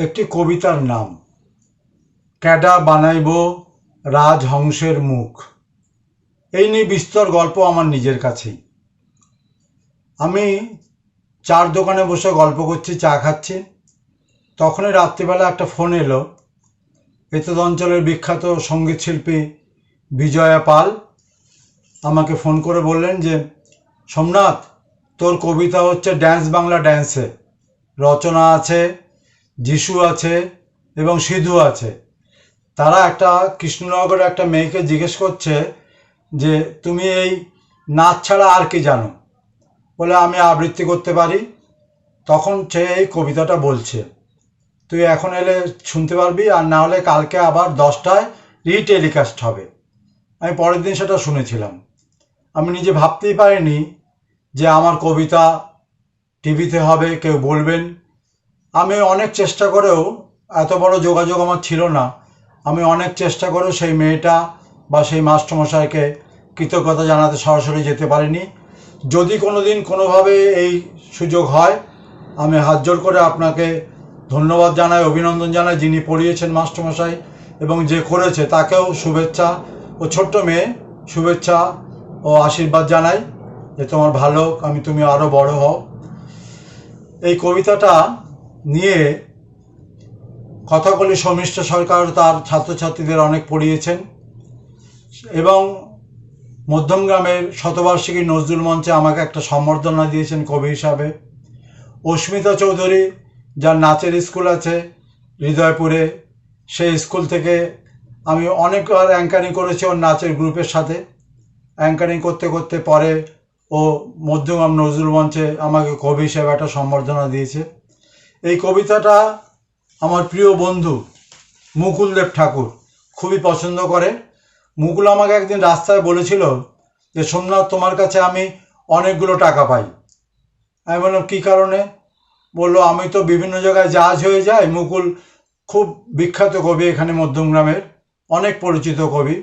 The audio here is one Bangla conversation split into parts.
একটি কবিতার নাম ক্যাডা বানাইব রাজহংসের মুখ। এই নিয়ে বিস্তর গল্প আমার নিজের কাছেই। আমি চার দোকানে বসে গল্প করছি, চা খাচ্ছি, তখনই রাত্রিবেলা একটা ফোন এলো। এতদ অঞ্চলের বিখ্যাত সঙ্গীত শিল্পী বিজয়া পাল আমাকে ফোন করে বললেন যে, সোমনাথ, তোর কবিতা হচ্ছে ড্যান্স বাংলা ড্যান্সে, রচনা আছে, যিশু আছে এবং সিধু আছে। তারা একটা কৃষ্ণনগরের একটা মেয়েকে জিজ্ঞেস করছে যে, তুমি এই নাচ ছাড়া আর কি জানো? বলে, আমি আবৃত্তি করতে পারি। তখন সে এই কবিতাটা বলছে, তুই এখন এলে শুনতে পারবি, আর না হলে কালকে আবার 10টায় রিটেলিকাস্ট হবে। আমি পরের দিন সেটা শুনেছিলাম। আমি নিজে ভাবতেই পারিনি যে আমার কবিতা টিভিতে হবে, কেউ বলবেন। আমি অনেক চেষ্টা করেও, এত বড় যোগাযোগ আমার ছিল না, আমি অনেক চেষ্টা করেও সেই মেয়েটা বা সেই মাস্টারমশাইকে কৃতজ্ঞতা জানাতে সরাসরি যেতে পারিনি। যদি কোনো দিন কোনোভাবে এই সুযোগ হয়, আমি হাত জোড় করে আপনাকে ধন্যবাদ জানাই, অভিনন্দন জানাই, যিনি পড়িয়েছেন মাস্টারমশাই, এবং যে করেছে তাকেও শুভেচ্ছা ও ছোট্ট মেয়ে শুভেচ্ছা ও আশীর্বাদ জানাই যে তোমার ভালো, তুমি আরও বড় হও। এই কবিতাটা নিয়ে কথাকলি সৌমিষ্ঠ সরকার তার ছাত্রছাত্রীদের অনেক পড়িয়েছেন, এবং মধ্যমগ্রামের শতবার্ষিকী নজরুল মঞ্চে আমাকে একটা সম্বর্ধনা দিয়েছেন কবি হিসাবে। অস্মিতা চৌধুরী, যার নাচের স্কুল আছে হৃদয়পুরে, সেই স্কুল থেকে আমি অনেকবার অ্যাঙ্কারিং করেছি ওর নাচের গ্রুপের সাথে। অ্যাঙ্কারিং করতে করতে পরে ও মধ্যমগ্রাম নজরুল মঞ্চে আমাকে কবি হিসেবে একটা সম্বর্ধনা দিয়েছে। এই কবিতাটা আমার প্রিয় বন্ধু মুকুল দেব ঠাকুর খুবই পছন্দ করে। মুকুল আমাকে একদিন রাস্তায় বলেছিল যে, সোমনাথ, তোমার কাছে আমি অনেকগুলো টাকা পাই। আমি বললাম, কী কারণে? বললো, আমি তো বিভিন্ন জায়গায় জাজ হয়ে যাই। মুকুল খুব বিখ্যাত কবি, এখানে মধ্যমগ্রামের অনেক পরিচিত কবি,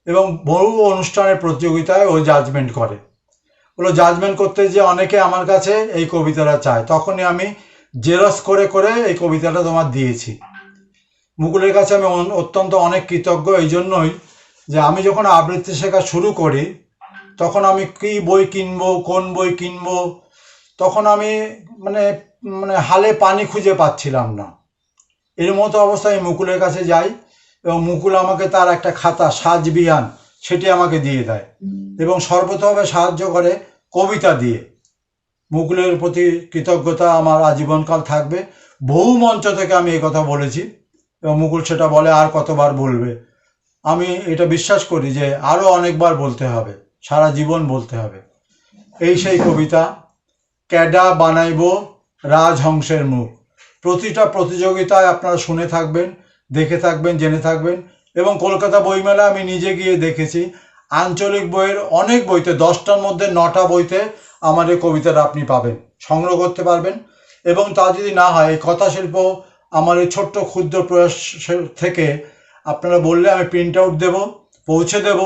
এবং বহু অনুষ্ঠানের প্রতিযোগিতায় ও জাজমেন্ট করে। বললো, জাজমেন্ট করতে যে অনেকে আমার কাছে এই কবিতাটা চায়, তখনই আমি জেরক্স করে করে এই কবিতাটা তোমার দিয়েছি। মুকুলের কাছে আমি অত্যন্ত অনেক কৃতজ্ঞ এই জন্যই যে আমি যখন আবৃত্তি শেখা শুরু করি, তখন আমি কী বই কিনবো, কোন বই কিনবো, তখন আমি মানে মানে হালে পানি খুঁজে পাচ্ছিলাম না। এর মতো অবস্থায় মুকুলের কাছে যাই, এবং মুকুল আমাকে তার একটা খাতা সাজবিহান সেটি আমাকে দিয়ে দেয়, এবং সর্বতভাবে সাহায্য করে কবিতা দিয়ে। মুকুলের প্রতি কৃতজ্ঞতা আমার আজীবনকাল থাকবে। বহু মঞ্চ থেকে আমি এই কথা বলেছি, এবং মুকুল সেটা বলে আর কতবার বলবে। আমি এটা বিশ্বাস করি যে আরও অনেকবার বলতে হবে, সারা জীবন বলতে হবে। এই সেই কবিতা ক্যাডা বানাইব রাজহংসের মুখ। প্রতিটা প্রতিযোগিতায় আপনারা শুনে থাকবেন, দেখে থাকবেন, জেনে থাকবেন, এবং কলকাতা বইমেলা আমি নিজে গিয়ে দেখেছি। আঞ্চলিক বইয়ের অনেক বইতে, 10টার মধ্যে 9টা বইতে আমার এই কবিতাটা আপনি পাবেন, সংগ্রহ করতে পারবেন। এবং তা যদি না হয়, এই কথাশিল্প আমার এই ছোট্ট ক্ষুদ্র প্রয়াস থেকে আপনারা বললে আমি প্রিন্ট আউট দেবো, পৌঁছে দেব।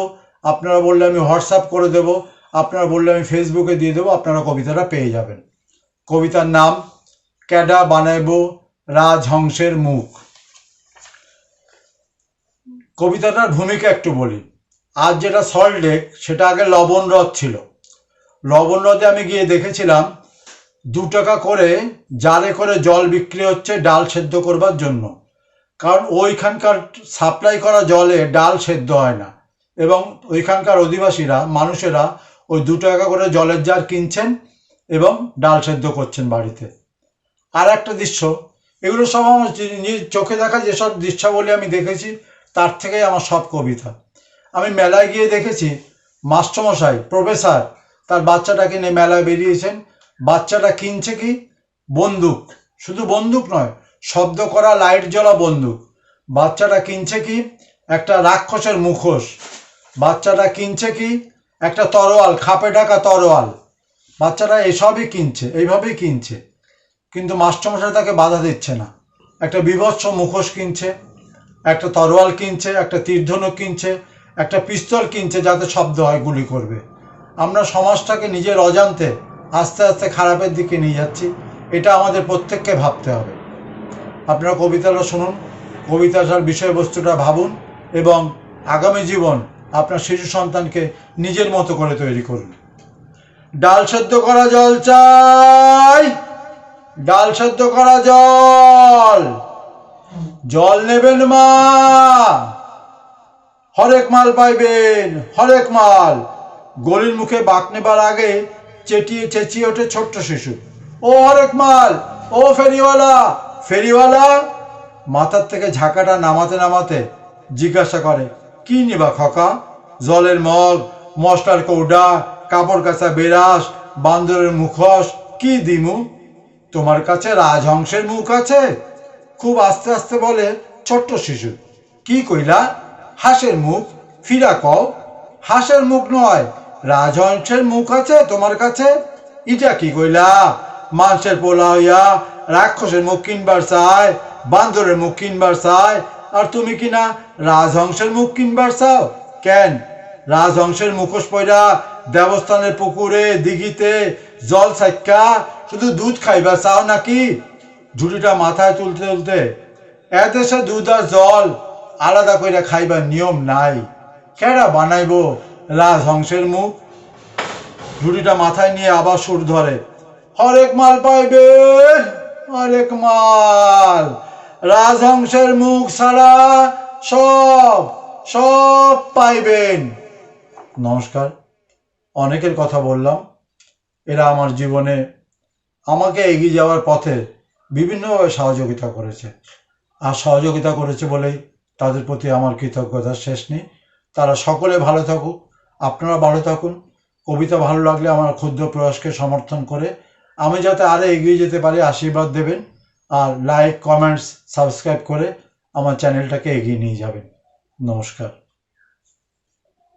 আপনারা বললে আমি হোয়াটসঅ্যাপ করে দেব, আপনারা বললে আমি ফেসবুকে দিয়ে দেবো, আপনারা কবিতাটা পেয়ে যাবেন। কবিতার নাম ক্যাডা বানাইব রাজহংসের মুখ। কবিতাটার ভূমিকা একটু বলি। আজ যেটা সল্ট লেক, সেটা আগে লবণ হ্রদ ছিল। লবণ হ্রদে আমি গিয়ে দেখেছিলাম 2 টাকা করে জারে করে জল বিক্রি হচ্ছে ডাল সেদ্ধ করবার জন্য, কারণ ওইখানকার সাপ্লাই করা জলে ডাল সেদ্ধ হয় না, এবং ওইখানকার অধিবাসীরা, মানুষেরা ওই 2 টাকা করে জলের জার কিনছেন এবং ডাল সেদ্ধ করছেন বাড়িতে। আর একটা দৃশ্য, এগুলো সব আমার নিজ চোখে দেখা যেসব দৃশ্যাবলী আমি দেখেছি, তার থেকেই আমার সব কবিতা। আমি মেলায় গিয়ে দেখেছি মাস্টারমশাই, প্রফেসর তার বাচ্চাটাকে নিয়ে মেলায় বেরিয়েছেন। বাচ্চাটা কিনছে কি? বন্দুক। শুধু বন্দুক নয়, শব্দ করা লাইট জ্বলা বন্দুক। বাচ্চাটা কিনছে কি? একটা রাক্ষসের মুখোশ। বাচ্চাটা কিনছে কি? একটা তরোয়াল, খাপে ঢাকা তরোয়াল। বাচ্চারা এসবই কিনছে, এইভাবেই কিনছে। কিন্তু মাস্টারমশাই তাকে বাধা দিচ্ছে না। একটা বীভৎস মুখোশ কিনছে, একটা তরোয়াল কিনছে, একটা তীরধনুক কিনছে, একটা পিস্তল কিনছে যাতে শব্দ হয়, গুলি করবে। আমরা সমাজটাকে নিজের অজান্তে আস্তে আস্তে খারাপের দিকে নিয়ে যাচ্ছি। এটা আমাদের প্রত্যেককে ভাবতে হবে। আপনারা কবিতাটা শুনুন, কবিতাটার বিষয়বস্তুটা ভাবুন এবং আগামী জীবন আপনার শিশু সন্তানকে নিজের মতো করে তৈরি করুন। ডাল সেদ্ধ করা জল চাই, ডাল সেদ্ধ করা জল, জল নেবেন মা, হরেক মাল পাইবেন, হরেক মাল। গলির মুখে বাঁক নেবার আগে চেঁচিয়ে ওঠে ছোট্ট শিশু, ও হরেক মাল, ও ফেরিওয়ালা, ফেরিওয়ালা। মাথার থেকে ঝাঁকাটা নামাতে নামাতে জিজ্ঞাসা করে, কি নিবা খকা? জলের মগ, মশলার কৌডা, কাপড় কাচা বেরাস, বান্দরের মুখোশ, কি দিমু? তোমার কাছে রাজহংসের মুখ আছে? খুব আস্তে আস্তে বলে ছোট্ট শিশু। কি কইলা? হাঁসের মুখ? ফিরা কও। হাঁসের মুখ নয়, রাজহংসের মুখ আছে তোমার কাছে? ইটা কি কইলা? মাংসের পোলা হইয়া রাক্ষসের মুখ কিনবার চায়, বান্দরের মুখ কিনবার চায়, আর তুমি কিনা রাজহংসের মুখ কিনবার চাও? কেন, রাজহংসের মুখোশ পয়রা দেবস্থানের পুকুরে দিঘিতে জল ছাক্কা শুধু দুধ খাইবার চাও নাকি? ঝুড়িটা মাথায় তুলতে তুলতে, এদেশে দুধ আর জল আলাদা করে খাইবার নিয়ম নাই, কেডা বানাইব রাজহংসের মুখ? ঝুড়িটা মাথায় নিয়ে আবার সুর ধরে, হরেক মাল পাইবে, হরেক মাল, রাজহংসের মুখ ছাড়া সব সব পাইবেন। নমস্কার, অনেকের কথা বললাম। এরা আমার জীবনে আমাকে এগিয়ে যাওয়ার পথে বিভিন্নভাবে সহযোগিতা করেছে, আর সহযোগিতা করেছে বলেই তাদের প্রতি আমার কৃতজ্ঞতার শেষ নেই। তারা সকলে ভালো থাকুক, আপনারা ভালো থাকুন। কবিতা ভালো লাগলে আমার ক্ষুদ্র প্রয়াসকে সমর্থন করে আমি যাতে আরও এগিয়ে যেতে পারি আশীর্বাদ দেবেন, আর লাইক, কমেন্টস, সাবস্ক্রাইব করে আমার চ্যানেলটাকে এগিয়ে নিয়ে যাবেন। নমস্কার।